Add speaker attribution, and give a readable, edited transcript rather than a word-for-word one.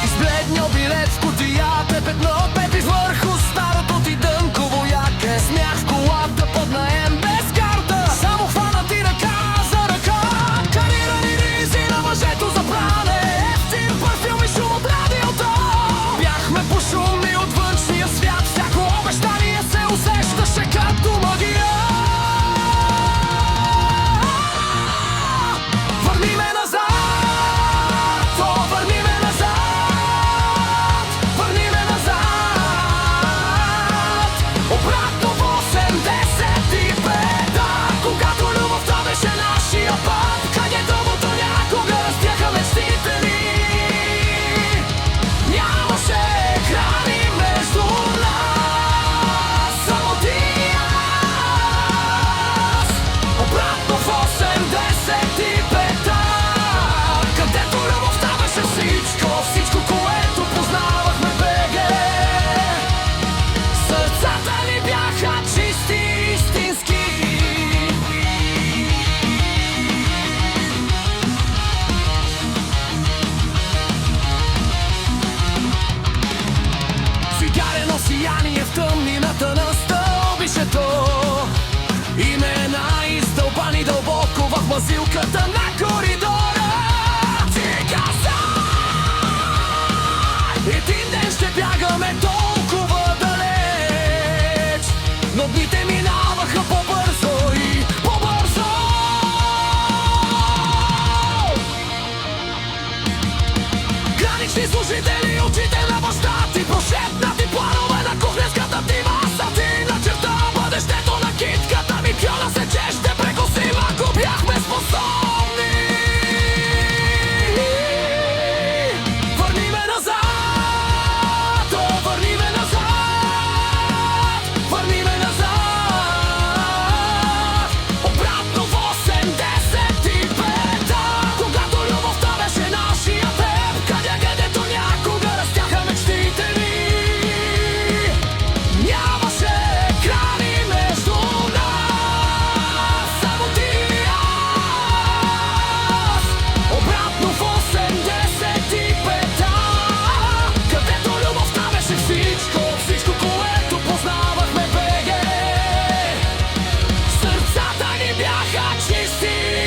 Speaker 1: Избледнял билет в кутията, петно пеп извърху старото ти дънково яке. Смях в колата под наем без карта, само хванати ръка за ръка. Карирани ризи на мъжето за пране, ефтин парфюм и шум от радиото. Бяхме пошумни от външния свят, всяко обещание се усещаше като магия. Върни ме назад, о, върни ме назад, върни ме назад, обратно в 85-та, когато любовта беше нашия път, където дълбото някога растяха мечтите ни. Нямаше екрани между нас, само ти и аз. Обратно в 85-та, където любовта беше всичко, всичко, което познавахме беге. Сърцата ни бяха чисти и истински. Цигарено сияние в тъмнината на стълбището, имена издълбани дълбоко в мазилката на коридора. Ти каза, един ден ще бягаме толкова далеч, но дните минаваха по-бързо и по-бързо. Гранични служители, очите на баща ти, прошепнати планове на кухненската ти маса. Ти начерта бъдещето на китката ми, пиона се, че ще прекосим, ако бяхме способни. Върни ме назад, о, върни ме назад, върни ме назад, обратно в 85-та, когато любовта беше нашия теб, където някога растяха мечтите ни. Нямаше екрани между нас, само ти и аз. Обратно в 85-та, където любовта беше всичко, всичко, което познавахме беге. Сърцата ни бяха чисти